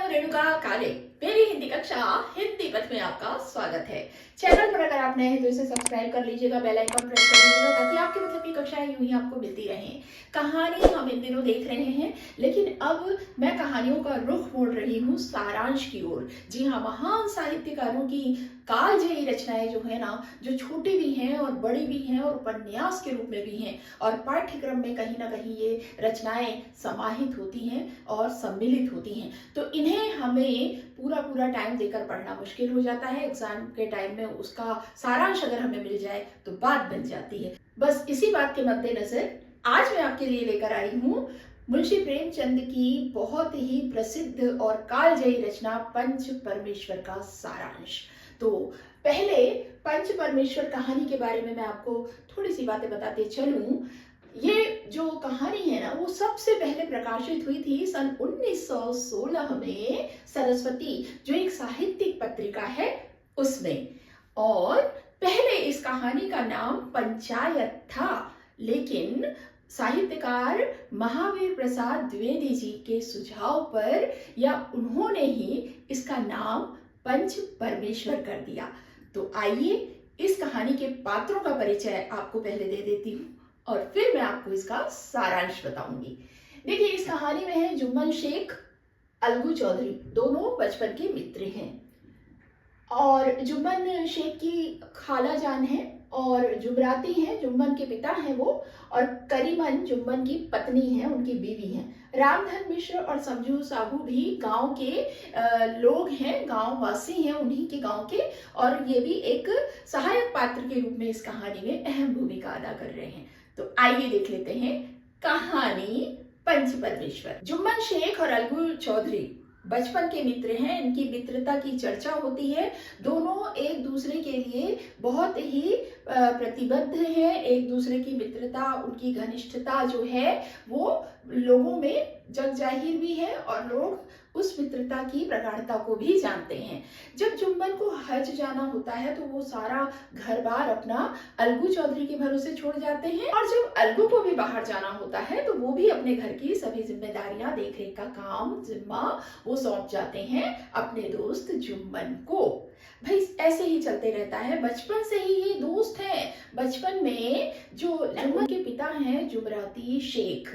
हूँ रेणुका काले। मेरी हिंदी कक्षा हिंदी पथ में आपका स्वागत है। चैनल पर अगर आप नए हैं तो इसे सब्सक्राइब कर लीजिएगा, बेल आइकन प्रेस कर दीजिएगा ताकि आपकी मतलब की कक्षाएं यूं ही आपको मिलती रहें। कहानी हम इन दिनों देख रहे हैं, लेकिन अब मैं कहानियों का रुख मोड़ रही हूँ सारांश की ओर। जी हाँ, महान साहित्यकारों की कालजयी रचनाएं जो है ना, जो छोटी भी हैं और बड़ी भी हैं और उपन्यास के रूप में भी हैं, और पाठ्यक्रम में कहीं ना कहीं ये रचनाएं समाहित होती हैं और सम्मिलित होती हैं, तो इन्हें हमें पूरा पूरा टाइम देकर पढ़ना मुश्किल हो जाता है। एग्जाम के टाइम में उसका सारांश अगर हमें मिल जाए तो बात बन जाती है। बस इसी बात के मद्देनजर आज मैं आपके लिए लेकर आई हूँ मुंशी प्रेमचंद की बहुत ही प्रसिद्ध और कालजयी रचना पंच परमेश्वर का सारांश। तो पहले पंच परमेश्वर कहानी के बारे में मैं आपको थोड़ी सी बातें बताते चलूं। ये जो कहानी है ना, वो सबसे पहले प्रकाशित हुई थी सन 1916 में सरस्वती, जो एक साहित्यिक पत्रिका है, उसमें। और पहले इस कहानी का नाम पंचायत था, लेकिन साहित्यकार महावीर प्रसाद द्विवेदी जी के सुझाव पर या उन्होंने ही इसका नाम पंच परमेश्वर कर दिया। तो आइए इस कहानी के पात्रों का परिचय आपको पहले दे देती हूँ और फिर मैं आपको इसका सारांश बताऊंगी। देखिए, इस कहानी में है जुम्मन शेख, अलगू चौधरी, दोनों बचपन के मित्र हैं। और जुम्मन शेख की खाला जान है और जुमराती हैं, जुम्मन के पिता हैं वो, और करीमन जुम्मन की पत्नी है, उनकी बीवी हैं। रामधन मिश्र और समझू साहू भी गांव के लोग हैं, गांव वासी हैं, उन्हीं के गांव के, और ये भी एक सहायक पात्र के रूप में इस कहानी में अहम भूमिका अदा कर रहे हैं। तो आइए देख लेते हैं कहानी पंच परमेश्वर। जुम्मन शेख और अलगू चौधरी बचपन के मित्र हैं, इनकी मित्रता की चर्चा होती है। दोनों एक दूसरे के लिए बहुत ही प्रतिबद्ध हैं। एक दूसरे की मित्रता, उनकी घनिष्ठता जो है वो लोगों में जग जाहिर भी है और लोग उस मित्रता की प्रगाढ़ता को भी जानते हैं। जब जुम्मन को हज जाना होता है तो वो सारा घर बार अपना अलगू चौधरी के भरोसे छोड़ जाते हैं, और जब अलगू को भी बाहर जाना होता है तो वो भी अपने घर की सभी जिम्मेदारियां, देखरेख का काम, जिम्मा वो सौंप जाते हैं अपने दोस्त जुम्मन को। भाई ऐसे ही चलते रहता है, बचपन से ही ये दोस्त हैं। बचपन में जो जुम्मन के पिता हैं जुमराती शेख,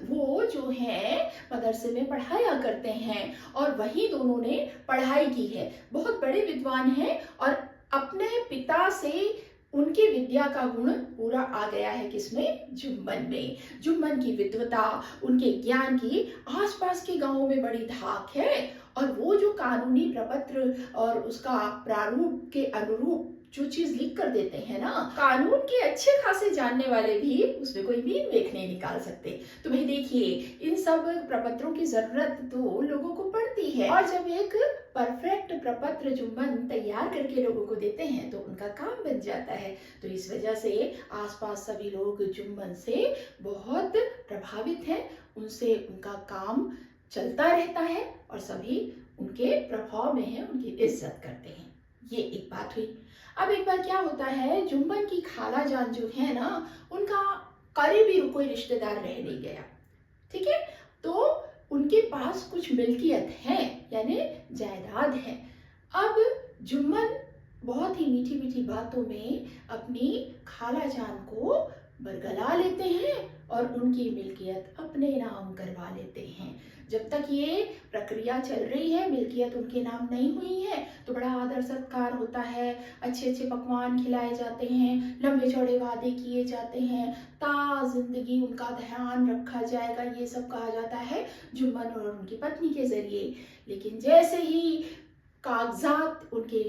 वो जो है मदरसे में पढ़ाया करते हैं और वही दोनों ने पढ़ाई की है, बहुत बड़े विद्वान हैं, और अपने पिता से उनकी विद्या का गुण पूरा आ गया है किसमें? जुम्मन में। जुम्मन की विद्वता, उनके ज्ञान की आसपास के गांवों में बड़ी धाक है, और वो जो कानूनी प्रपत्र और उसका प्रारूप के अनुरूप जो चीज लिख कर देते हैं ना, कानून के अच्छे खासे जानने वाले भी उसमें कोई मीन मेख नहीं निकाल सकते। तो भाई देखिए, इन सब प्रपत्रों की जरूरत तो लोगों को पड़ती है, और जब एक परफेक्ट प्रपत्र जुम्मन तैयार करके लोगों को देते हैं तो उनका काम बन जाता है। तो इस वजह से आसपास सभी लोग जुम्मन से बहुत प्रभावित हैं, उनसे उनका काम चलता रहता है और सभी उनके प्रभाव में हैं, उनकी इज्जत करते हैं। ये एक बात हुई। अब एक बार क्या होता है, जुम्मन की खाला जान जो है ना, उनका करीबी कोई रिश्तेदार रह नहीं गया, ठीक है, तो उनके पास कुछ मिल्कियत है, यानी जायदाद है। अब जुम्मन बहुत ही मीठी मीठी बातों में अपनी खाला जान को बरगला लेते हैं और उनकी मिल्कियत अपने नाम करवा लेते हैं। जब तक ये प्रक्रिया चल रही है, मिल्कियत उनके नाम नहीं हुई है, तो बड़ा आदर सत्कार होता है, अच्छे अच्छे पकवान खिलाए जाते हैं, लंबे चौड़े वादे किए जाते हैं, ता जिंदगी उनका ध्यान रखा जाएगा, ये सब कहा जाता है जुम्मन और उनकी पत्नी के जरिए। लेकिन जैसे ही कागजात उनके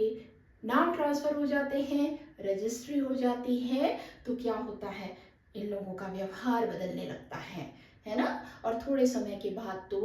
नाम ट्रांसफर हो जाते हैं, रजिस्ट्री हो जाती है, तो क्या होता है, इन लोगों का व्यवहार बदलने लगता है ना। और थोड़े समय के बाद तो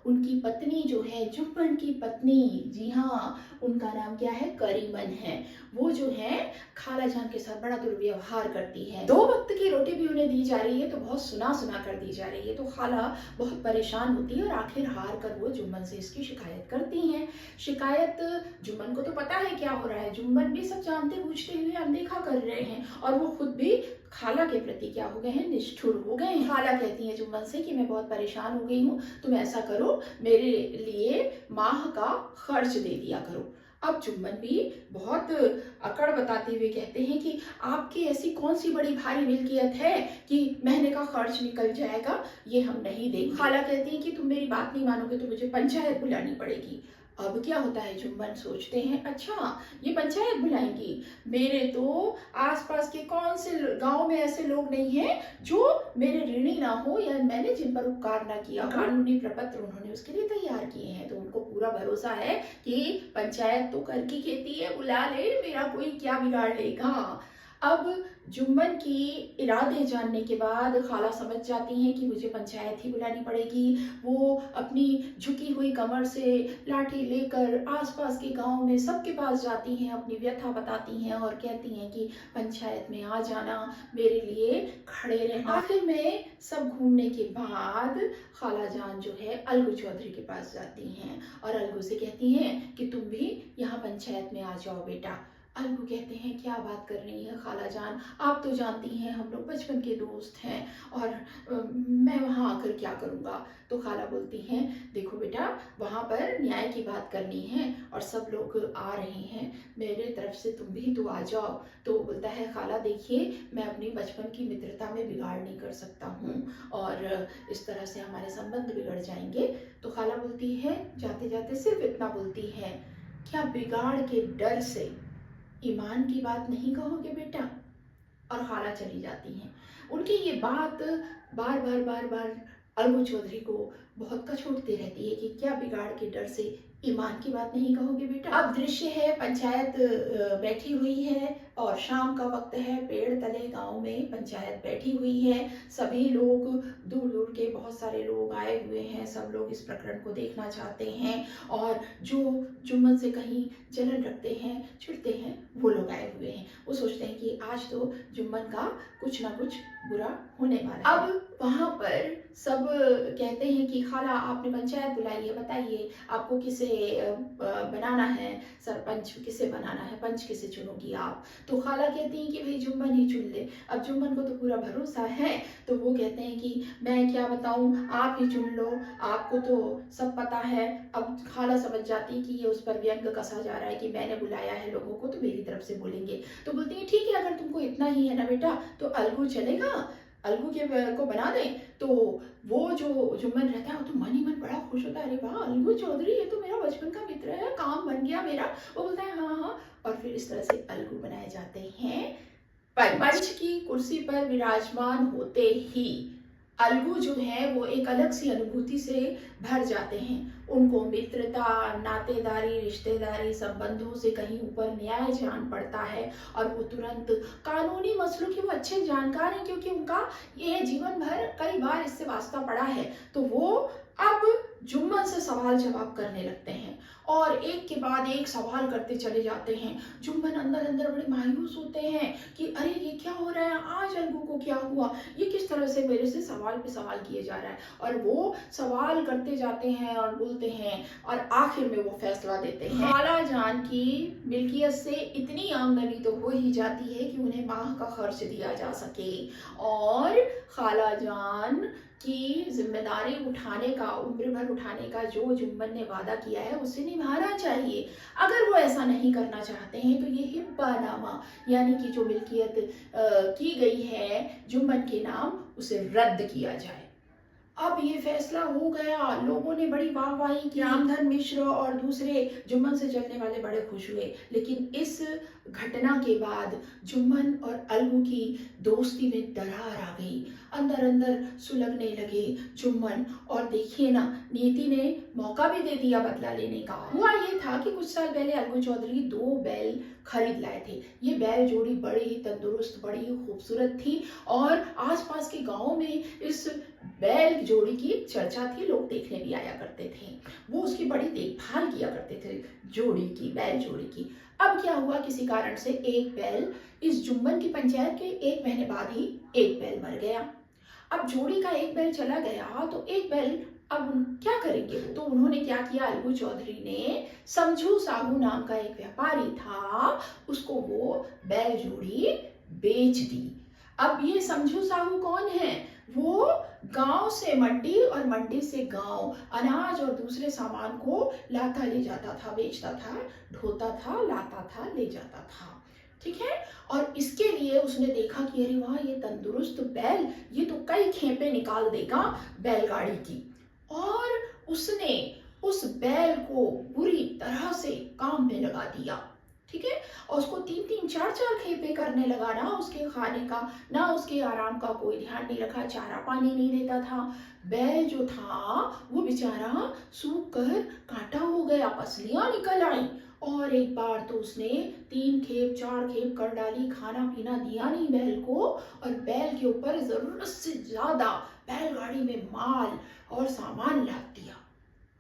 उनकी पत्नी जो है, जुम्मन की पत्नी, जी हाँ, उनका नाम क्या है? करीमन है, वो जो है खाला जान के साथ बड़ा दुर्व्यवहार करती है। 2 वक्त की रोटी भी उन्हें दी जा रही है तो बहुत सुना सुना कर दी जा रही है। तो खाला बहुत परेशान होती है और आखिर हार कर वो जुम्मन से इसकी शिकायत करती हैं। शिकायत, जुम्मन को तो पता है क्या हो रहा है, जुम्मन भी सब जानते बूझते हुए अनदेखा कर रहे हैं, और वो खुद भी खाला के प्रति क्या हो गए हैं, निष्ठुर हो गए हैं। खाला कहती है जुम्मन से कि मैं बहुत परेशान हो गई हूँ, तुम ऐसा करो मेरे लिए माह का खर्च दे दिया करो। अब जुम्मन भी बहुत अकड़ बताते हुए कहते हैं कि आपकी ऐसी कौन सी बड़ी भारी मिल्कियत है कि महीने का खर्च निकल जाएगा, ये हम नहीं देंगे। खाला कहती है कि तुम मेरी बात नहीं मानोगे तो मुझे पंचायत बुलानी पड़ेगी। अब क्या होता है, जुम्मन सोचते हैं अच्छा ये पंचायत बुलाएंगी, मेरे तो आसपास के कौन से गांव में ऐसे लोग नहीं हैं जो मेरे ऋणी ना हो या मैंने जिन पर उपकार ना किया। कानूनी प्रपत्र उन्होंने उसके लिए तैयार किए हैं, तो उनको पूरा भरोसा है कि पंचायत तो कर की खेती है, बुला ले, मेरा कोई क्या बिगाड़ लेगा। अब जुम्मन की इरादे जानने के बाद खाला समझ जाती हैं कि मुझे पंचायत ही बुलानी पड़ेगी। वो अपनी झुकी हुई कमर से लाठी लेकर आसपास के गांव में सबके पास जाती हैं, अपनी व्यथा बताती हैं और कहती हैं कि पंचायत में आ जाना, मेरे लिए खड़े रहना। आखिर में सब घूमने के बाद खाला जान जो है अलगू चौधरी के पास जाती हैं और अलगू से कहती हैं कि तुम भी यहाँ पंचायत में आ जाओ बेटा। अलगू कहते हैं क्या बात कर रही है खाला जान, आप तो जानती हैं हम लोग बचपन के दोस्त हैं और मैं वहाँ आकर क्या करूँगा। तो खाला बोलती हैं देखो बेटा, वहाँ पर न्याय की बात करनी है और सब लोग आ रहे हैं, मेरे तरफ से तुम भी तो आ जाओ। तो बोलता है खाला देखिए मैं अपनी बचपन की मित्रता में बिगाड़ नहीं कर सकता हूँ और इस तरह से हमारे संबंध बिगड़ जाएंगे। तो खाला बोलती है जाते जाते सिर्फ इतना बोलती है, क्या बिगाड़ के डर से ईमान की बात नहीं कहोगे बेटा। और खाला चली जाती हैं। उनकी ये बात बार बार अलगू चौधरी को बहुत कचोटती रहती है कि क्या बिगाड़ के डर से ईमान की बात नहीं कहोगे बेटा। अब दृश्य है पंचायत बैठी हुई है और शाम का वक्त है, पेड़ तले गांव में पंचायत बैठी हुई है, सभी लोग दूर दूर के बहुत सारे लोग आए हुए हैं, सब लोग इस प्रकरण को देखना चाहते हैं और जो जुम्मन से कहीं जलन रखते हैं, चिढ़ते हैं, वो लोग आए हुए हैं। वो सोचते हैं कि आज तो जुम्मन का कुछ ना कुछ बुरा होने वाला है। अब वहाँ पर सब कहते हैं कि खाला आपने पंचायत बुलाई है, बताइए आपको किसे बनाना है, सरपंच किसे बनाना है, पंच किसे चुनोगी आप। तो खाला कहती हैं कि भाई जुम्मन ही चुन ले। अब जुम्मन को तो पूरा भरोसा है, तो वो कहते हैं कि मैं क्या बताऊं, आप ही चुन लो, आपको तो सब पता है। अब खाला समझ जाती है कि ये उस पर व्यंग कसा जा रहा है कि मैंने बुलाया है लोगों को तो मेरी तरफ से बोलेंगे। तो बोलती है ठीक है अगर तुमको इतना ही है ना बेटा तो अलगू चलेगा, अलगू के को बना दें। तो वो जो जुम्मन रहता है वो तो मन ही मन बड़ा खुश होता है, अरे वाह अलगू चौधरी ये तो मेरा बचपन का मित्र है, काम बन गया मेरा। वो बोलता है हाँ हाँ, और फिर इस तरह से अलगू बनाए जाते हैं। पंच की कुर्सी पर विराजमान होते ही अलगू जो है वो एक अलग सी अनुभूति से भर जाते हैं। उनको मित्रता, नातेदारी, रिश्तेदारी, संबंधों से कहीं ऊपर न्याय जान पड़ता है और वो तुरंत कानूनी मसलों के वो अच्छे जानकार हैं क्योंकि उनका ये जीवन भर कई बार इससे वास्ता पड़ा है। तो वो अब जुम्मन से सवाल जवाब करने लगते हैं और एक के बाद एक सवाल करते चले जाते हैं। जुम्मन अंदर अंदर बड़े मायूस होते हैं कि अरे ये क्या हो रहा है, आज अलगू को क्या हुआ, ये किस तरह से मेरे से सवाल पे सवाल किए जा रहा है। और वो सवाल करते जाते हैं और बोलते हैं और आखिर में वो फैसला देते हैं। खाला जान की मिल्कियत से इतनी आमदनी तो हो ही जाती है कि उन्हें माह का खर्च दिया जा सके और खाला जान की जिम्मेदारी उठाने का, उम्र भर उठाने का जो जुम्मन ने वादा किया है उसे निभाना चाहिए। अगर वो ऐसा नहीं करना चाहते हैं तो ये हिब्बानामा यानी कि जो मिल्कियत की गई है जुम्मन के नाम उसे रद्द किया जाए। अब ये फैसला हो गया, लोगों ने बड़ी वाहवाही की, रामधन मिश्र और दूसरे जुम्मन से चलने वाले बड़े खुश हुए। लेकिन इस घटना के बाद जुम्मन और अलगू की दोस्ती में दरार आ गई, अंदर अंदर सुलगने लगे जुम्मन। और देखिए ना, नीति ने मौका भी दे दिया बदला लेने का। हुआ ये था कि कुछ साल पहले अलगू चौधरी 2 बैल खरीद लाए थे। ये बैल जोड़ी बड़ी ही तंदुरुस्त, बड़ी ही खूबसूरत थी और आसपास के गांव में इस बैल जोड़ी की चर्चा थी, लोग देखने भी आया करते थे। वो उसकी बड़ी देखभाल किया करते थे जोड़ी की, बैल जोड़ी की। अब क्या हुआ, किसी कारण से एक बैल इस जुम्मन की पंचायत के 1 महीने बाद ही एक बैल मर गया। अब जोड़ी का एक बैल चला गया तो एक बैल अब क्या करेंगे वो? तो उन्होंने क्या किया, अलगू चौधरी ने समझू साहू नाम का एक व्यापारी था, उसको वो बैल जोड़ी बेच दी। अब ये समझू साहू कौन है? वो गांव से मंडी और मंडी से गांव अनाज और दूसरे सामान को लाता ले जाता था, बेचता था, ढोता था, लाता था, ले जाता था। ठीक है। और इसके लिए उसने देखा कि अरे वाह, ये तंदुरुस्त बैल, ये तो कई खेपे निकाल देगा बैलगाड़ी की। और उसने उस बैल को बुरी तरह से काम में लगा दिया। ठीक है। और उसको 3-3, 4-4 खेपे करने लगा, ना उसके खाने का ना उसके आराम का कोई ध्यान नहीं रखा, चारा पानी नहीं देता था। बैल जो था वो बेचारा सूख कर कांटा हो गया, पसलियां निकल आई। और एक बार तो उसने 3 खेप 4 खेप कर डाली, खाना पीना दिया नहीं बैल को, और बैल के ऊपर जरूरत से ज्यादा बैलगाड़ी में माल और सामान लाद दिया।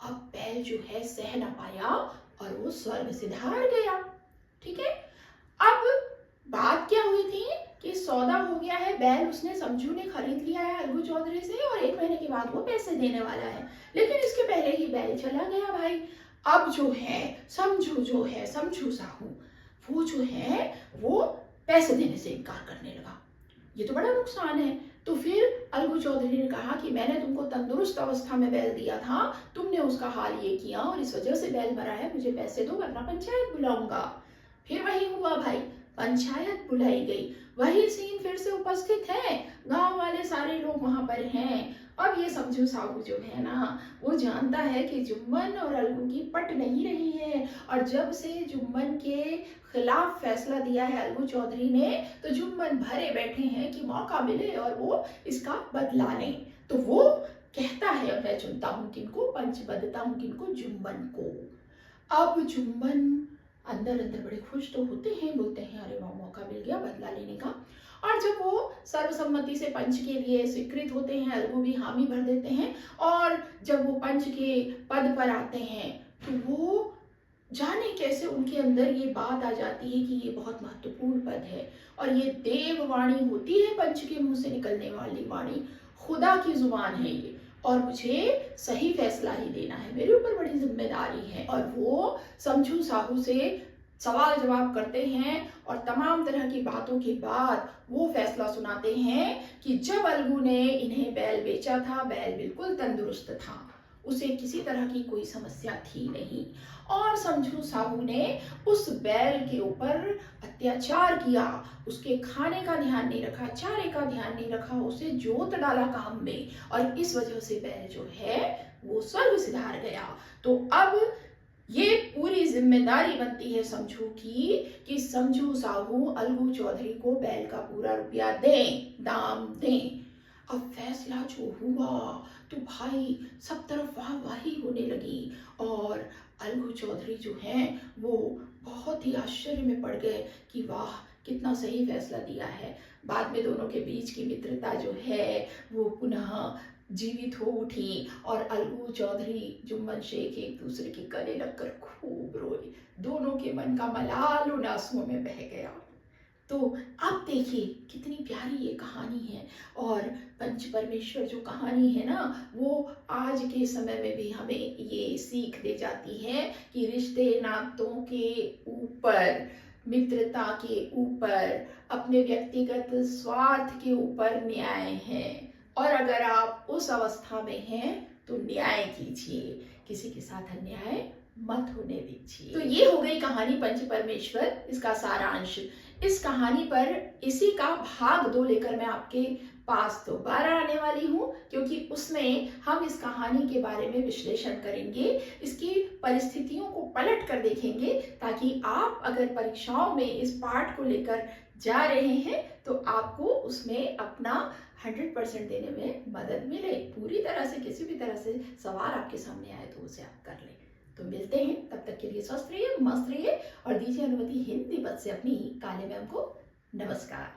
अब बैल जो है सह न पाया और वो स्वर्ग सिधार गया। ठीक है। अब बात क्या हुई थी कि सौदा हो गया है, बैल उसने समझू ने खरीद लिया है अलगू चौधरी से, और 1 महीने के बाद वो पैसे देने वाला है। लेकिन इसके पहले ही बैल चला गया भाई। अब जो है समझू साहू, वो जो है वो पैसे देने से इनकार करने लगा। ये तो बड़ा नुकसान है। तो फिर अलगू चौधरी ने कहा कि मैंने तुमको तंदुरुस्त अवस्था में बैल दिया था, तुमने उसका हाल ये किया और इस वजह से बैल मरा है, मुझे पैसे दो वरना पंचायत बुलाऊंगा। फिर वही हुआ भाई, पंचायत बुलाई गई। वही सीन फिर से उपस्थित है, गांव वाले सारे लोग वहां पर हैं। अब ये समझू साहू जो है ना, वो जानता है कि जुम्मन और अलगू की पट नहीं रही है, और जब से जुम्मन के खिलाफ फैसला दिया है अलगू चौधरी ने, तो जुम्मन भरे बैठे हैं कि मौका मिले और वो इसका बदला लें। तो वो कहता है मैं चुनता हूँ किनको, पंच बदता हूँ किनको, जुम्मन को। अब जुम्मन अंदर अंदर बड़े खुश तो होते हैं, बोलते हैं अरे वाह, मौका मिल गया बदला लेने का। और जब वो सर्वसम्मति से पंच के लिए स्वीकृत होते हैं, अलगू भी हामी भर देते हैं, और जब वो पंच के पद पर आते हैं तो वो जाने कैसे उनके अंदर ये बात आ जाती है कि ये बहुत महत्वपूर्ण पद है, और ये देववाणी होती है, पंच के मुंह से निकलने वाली वाणी, खुदा की जुबान है ये, और मुझे सही फैसला ही देना है, मेरे ऊपर बड़ी जिम्मेदारी है। और वो समझू साहू से सवाल जवाब करते हैं और तमाम तरह की बातों के बाद वो फैसला सुनाते हैं कि जब अलगू ने इन्हें बैल बेचा था, बैल बिल्कुल तंदुरुस्त था, उसे किसी तरह की कोई समस्या थी नहीं, और समझू साहू ने उस बैल के ऊपर अत्याचार किया, उसके खाने का ध्यान नहीं रखा, चारे का ध्यान नहीं रखा, उसे जोत डाला काम में, और इस वजह से बैल जो है वो स्वर्ग सिधार गया। तो अब ये पूरी जिम्मेदारी बनती है समझू की कि समझू साहू अलगू चौधरी को बैल का पूरा रुपया दें, दाम दें। अब फैसला जो हुआ तो भाई सब तरफ वाहवाही होने लगी, और अलगू चौधरी जो हैं वो बहुत ही आश्चर्य में पड़ गए कि वाह, कितना सही फैसला दिया है। बाद में दोनों के बीच की मित्रता जो है वो पुनः जीवित हो उठी, और अलगू चौधरी जुम्मन शेख एक दूसरे के गले लगकर खूब रोए, दोनों के मन का मलाल उन आंसुओं में बह गया। तो अब देखिए कितनी प्यारी ये कहानी है, और पंच परमेश्वर जो कहानी है ना, वो आज के समय में भी हमें ये सीख दे जाती है कि रिश्ते नातों के ऊपर, मित्रता के ऊपर, अपने व्यक्तिगत स्वार्थ के ऊपर न्याय है, और अगर आप उस अवस्था में हैं तो न्याय कीजिए, किसी के साथ अन्याय मत होने दीजिए। तो ये हो गई कहानी पंच परमेश्वर, इसका सारांश। इस कहानी पर इसी का भाग 2 लेकर मैं आपके पास दोबारा आने वाली हूँ, क्योंकि उसमें हम इस कहानी के बारे में विश्लेषण करेंगे, इसकी परिस्थितियों को पलट कर देखेंगे, ताकि आप अगर परीक्षाओं में इस पाठ को लेकर जा रहे हैं तो आपको उसमें अपना 100% देने में मदद मिले। पूरी तरह से किसी भी तरह से सवाल आपके सामने आए तो उसे आप कर लें। तो मिलते हैं, तब तक के लिए स्वस्थ रहिए, मस्त रहिए, और दीजिए अनुमति हिंदी पद से अपनी काले मैम को नमस्कार।